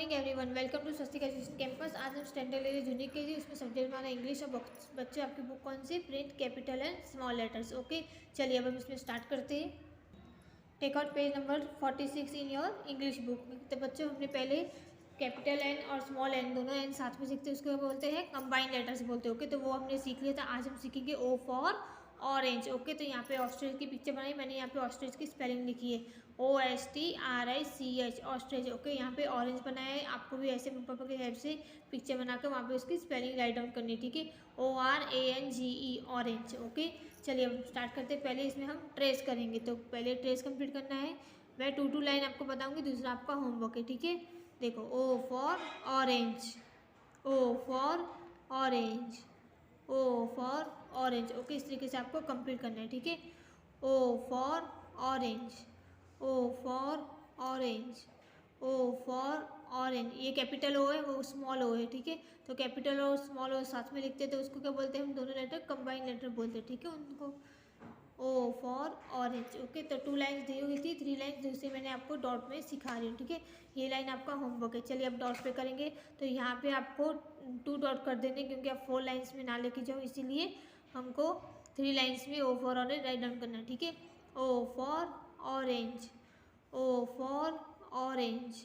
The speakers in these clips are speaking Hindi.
Morning everyone, welcome to Swastik education campus. आज हम स्टैंडर्ड ले जूनियर के जी, उसमें सब्जेक्ट हमारा इंग्लिश और बच्चे आपकी बुक कौन सी, print capital and small letters. Okay, चलिए अब हम इसमें स्टार्ट करते हैं। Take out page number 46 in your English book. तो बच्चों हमने पहले कैपिटल एन और स्मॉल एन दोनों एन साथ में सीखते हैं, उसको बोलते हैं कंबाइंड लेटर्स बोलते हैं। ओके, तो वो हमने सीख लिया था। आज हम सीखेंगे ओ फॉर ऑरेंज। ओके, तो यहाँ पे ऑस्ट्रिच की पिक्चर बनाई मैंने, यहाँ पे ऑस्ट्रिच की स्पेलिंग लिखी है OSTRICH ऑस्ट्रिच। ओके, यहाँ पे ऑरेंज बनाया है, आपको भी ऐसे पापा की हेल्प से पिक्चर बनाकर वहाँ पे उसकी स्पेलिंग राइट डाउन करनी है। ठीक है, ORANGE ऑरेंज। ओके, चलिए हम स्टार्ट करते हैं। पहले इसमें हम ट्रेस करेंगे, तो पहले ट्रेस कंप्लीट करना है। मैं 2 लाइन आपको बताऊँगी, दूसरा आपका होमवर्क है। ठीक है, देखो O for orange, O for orange, O for orange. Okay, इस तरीके से आपको कंप्लीट करना है। ठीक है, O for orange, O for orange, O for orange. ये कैपिटल ओ है, वो स्मॉल ओ है। ठीक है, तो कैपिटल और स्मॉल ओ साथ में लिखते हैं, तो उसको क्या बोलते हैं हम, दोनों लेटर कंबाइंड लेटर बोलते हैं। ठीक है, उनको ओ फॉर ऑरेंज। ओके, तो 2 लाइन्स दी हुई थी, 3 लाइन्स दूसरी मैंने आपको डॉट में सिखा रही हूँ। ठीक है, ये लाइन आपका होमवर्क है। चलिए अब डॉट पे करेंगे, तो यहाँ पे आपको 2 डॉट कर देने, क्योंकि आप 4 लाइन्स में ना लेके जाओ, इसीलिए हमको 3 लाइन्स में O for orange write down करना है। ठीक है, O for orange, O for orange,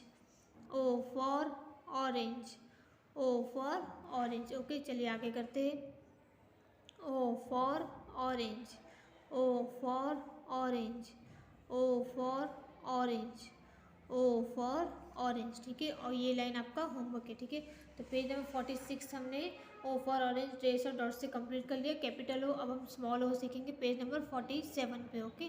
O for orange, O for orange. Okay, चलिए आगे करते हैं। O for orange, O for orange, O for orange, O for orange. ठीक है, और ये लाइन आपका होमवर्क है। ठीक है, तो पेज नंबर 46 हमने ओ फॉर ऑरेंज ट्रेस और डॉट से कंप्लीट कर लिया। कैपिटल हो, अब हम स्मॉल हो सीखेंगे पेज नंबर 47 पे। ओके,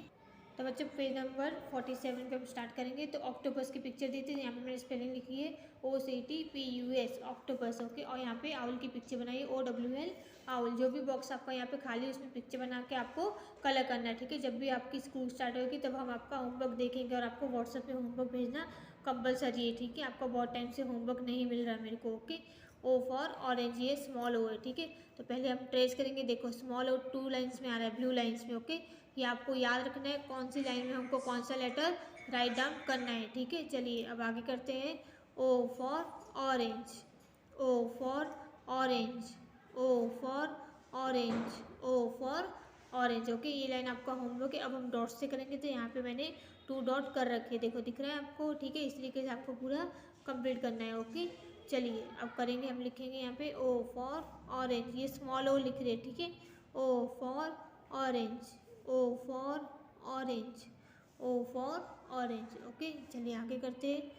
तो बच्चों पेज नंबर 47 पे हम स्टार्ट करेंगे। तो ऑक्टोपस की पिक्चर दी थी, यहाँ पे मैंने स्पेलिंग लिखी है OCTPUS ऑक्टोपस। ओके, और यहाँ पे आउल की पिक्चर बनाई है OWL आउल। जो भी बॉक्स आपका यहाँ पे खाली है उसमें पिक्चर बना के आपको कलर करना है। ठीक है, जब भी आपकी स्कूल स्टार्ट होगी तब हम आपका होमवर्क देखेंगे, और आपको व्हाट्सएप पे होमवर्क भेजना कंपलसरी है। ठीक है, आपका बहुत टाइम से होमवर्क नहीं मिल रहा मेरे को। ओके, ओ फॉर ऑरेंज, ये स्मॉल ओ है। ठीक है, तो पहले हम ट्रेस करेंगे। देखो स्मॉल ओ 2 लाइन्स में आ रहा है, ब्लू लाइन्स में। ओके, ये आपको याद रखना है कौन सी लाइन में हमको कौन सा लेटर राइट डाउन करना है। ठीक है, चलिए अब आगे करते हैं। O for orange, O for orange, O for orange, O for orange. Okay, ये लाइन आपका होमवर्क है। अब हम डॉट से करेंगे, तो यहाँ पे मैंने 2 डॉट कर रखे हैं, देखो दिख रहा है आपको। ठीक है, इस तरीके से आपको पूरा कंप्लीट करना है। ओके, चलिए अब करेंगे, हम लिखेंगे यहाँ पे ओ फॉर ऑरेंज, ये स्मॉल ओ लिख रहे हैं। ठीक है, O for orange, O for orange, O for orange. Okay, चलिए आगे करते हैं।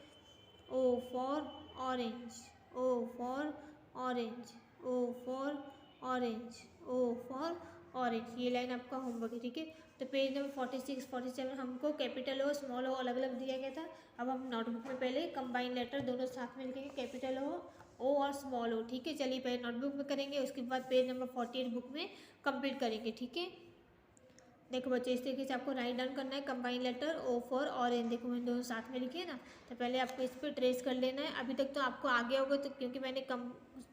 O for orange, O for orange, O for orange, O for orange. ये लाइन आपका होमवर्क है। ठीक है, तो पेज नंबर 46 47 हमको कैपिटल हो स्मॉल हो अलग अलग दिया गया था। अब हम नोटबुक में पहले कंबाइंड लेटर दोनों साथ में लिखेंगे, कैपिटल हो ओ और स्मॉल हो। ठीक है, चलिए पहले नोटबुक में करेंगे, उसके बाद पेज नंबर 48 बुक में कंप्लीट करेंगे। ठीक है, देखो बच्चे इस तरीके से आपको राइट डाउन करना है combined letter O for orange. देखो मैंने दोनों साथ में लिखे ना, तो पहले आपको इस पर ट्रेस कर लेना है। अभी तक तो आपको आ गया होगा, तो क्योंकि मैंने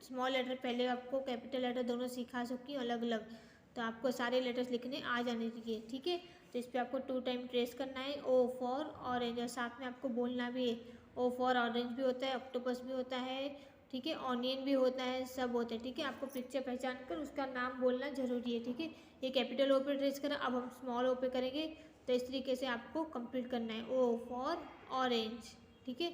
स्मॉल लेटर पहले आपको कैपिटल लेटर दोनों सिखा चुकी हूँ अलग अलग, तो आपको सारे लेटर्स लिखने आ जाने चाहिए। ठीक है, तो इस पर आपको 2 टाइम ट्रेस करना है ओ फॉर ऑरेंज, और साथ में आपको बोलना भी है ओ फॉर ऑरेंज भी होता है, ऑक्टोपस भी होता है, ठीक है, ऑनियन भी होता है, सब होता है। ठीक है, आपको पिक्चर पहचान कर उसका नाम बोलना जरूरी है। ठीक है, ये कैपिटल ओ पे ट्रेस करा, अब हम स्मॉल ओ पे करेंगे, तो इस तरीके से आपको कंप्लीट करना है ओ फॉर ऑरेंज। ठीक है,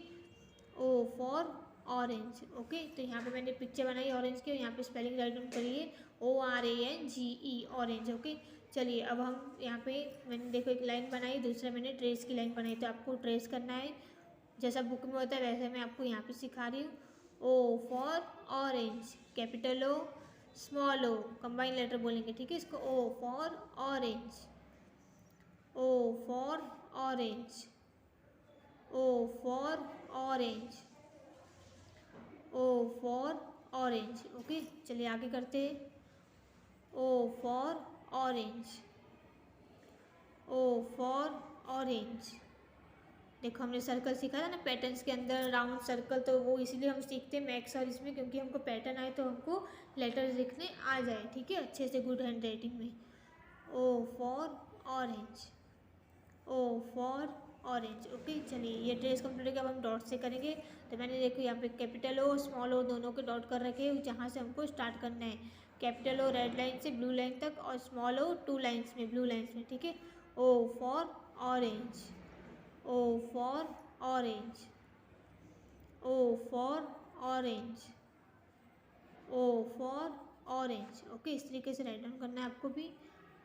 ओ फॉर ऑरेंज। ओके, तो यहाँ पे मैंने पिक्चर बनाई ऑरेंज की, और यहाँ पे स्पेलिंग राइट डाउन करिए ORANGE ऑरेंज। ओके, चलिए अब हम यहाँ पे मैंने देखो एक लाइन बनाई, दूसरा मैंने ट्रेस की लाइन बनाई, तो आपको ट्रेस करना है जैसा बुक में होता है वैसे मैं आपको यहाँ पे सिखा रही हूँ। O for orange, capital O small O, combined letter बोलेंगे। ठीक है, इसको O for orange, O for orange, O for orange, O for orange. Okay, चलिए आगे करते हैं। O for orange, O for orange. देखो हमने सर्कल सीखा था ना पैटर्न्स के अंदर, राउंड सर्कल, तो वो इसीलिए हम सीखते हैं मैथ्स और इसमें, क्योंकि हमको पैटर्न आए तो हमको लेटर्स लिखने आ जाए। ठीक है, अच्छे से गुड हैंड राइटिंग में। O for orange, O for orange. Okay चलिए ये ट्रेस कंप्लीट हो गया। अब हम डॉट से करेंगे। तो मैंने देखो यहाँ पे कैपिटल ओ स्मॉल ओ दोनों के डॉट कर रखे हैं जहाँ से हमको स्टार्ट करना है। कैपिटल ओ रेड लाइन से ब्लू लाइन तक और स्मॉल ओ 2 लाइन्स में ब्लू लाइन्स में, ठीक है। O for orange, O for orange, O for orange, O for orange. Okay इस तरीके से राइट डाउन करना है आपको भी।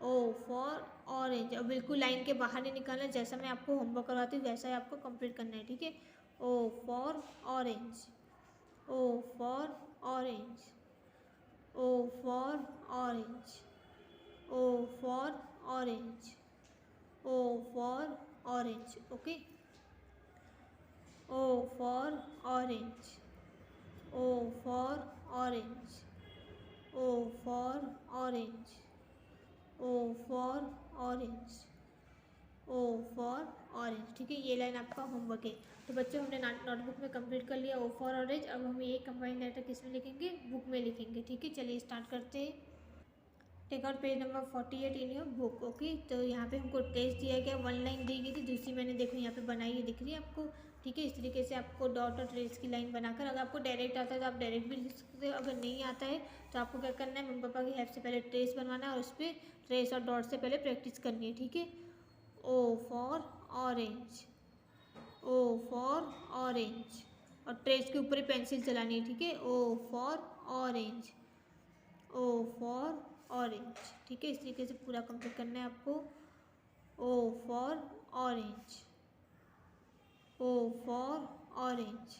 O for orange. और बिल्कुल लाइन के बाहर नहीं निकालना, जैसा मैं आपको होमवर्क करवाती हूँ वैसा ही आपको कंप्लीट करना है, ठीक है। O for orange, O for orange, O for orange, O for orange, O for orange. Okay O for orange, O for orange, O for orange, O for orange, O for orange, ठीक है। ये लाइन आपका होमवर्क है। तो बच्चों हमने नोटबुक में कंप्लीट कर लिया ओ फॉर ऑरेंज। अब हम ये कंबाइंड लेटर किस में लिखेंगे, बुक में लिखेंगे, ठीक है। चलिए स्टार्ट करते हैं। Take out page number 48 in your book. Okay तो यहाँ पे हमको टेस्ट दिया गया, 1 लाइन दी गई थी, दूसरी मैंने देखो यहाँ पे बनाई है, दिख रही है आपको, ठीक है। इस तरीके से आपको डॉट और ट्रेस की लाइन बनाकर, अगर आपको डायरेक्ट आता है तो आप डायरेक्ट भी लिख सकते हो, अगर नहीं आता है तो आपको क्या करना है, मम्मी पापा की हेल्प से पहले ट्रेस बनवाना है और उस पर ट्रेस और डॉट से पहले प्रैक्टिस करनी है, ठीक है। O for orange, O for orange, और ट्रेस के ऊपर ही पेंसिल चलानी है, ठीक है। O for orange, O for orange, ठीक है। इस तरीके से पूरा कंप्लीट करना है आपको। O for orange, O for orange,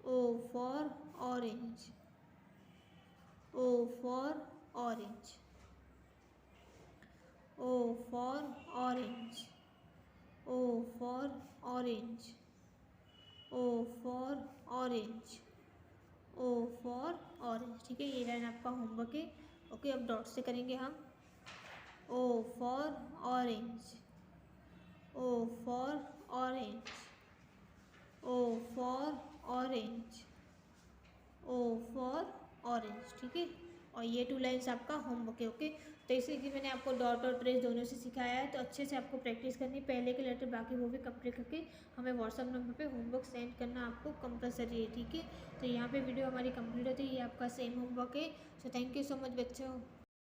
O for orange, O for orange, O for orange, O for orange, O for orange, O for orange, ठीक है। ये लाइन आपका होमवर्क है। ओके अब डॉट से करेंगे हम। O for orange, O for orange, O for orange, O for orange, ठीक है। और ये 2 लाइन्स आपका होमवर्क है। ओके तो इसे कि मैंने आपको डॉट और ट्रेस दोनों से सिखाया है, तो अच्छे से आपको प्रैक्टिस करनी, पहले के लेटर बाकी वो भी कंप्लीट करके हमें व्हाट्सअप नंबर पे होमवर्क सेंड करना आपको कंपलसरी है, ठीक है। तो यहाँ पे वीडियो हमारी कंप्लीट होती है, ये आपका सेम होमवर्क है। So thank you so much बच्चों।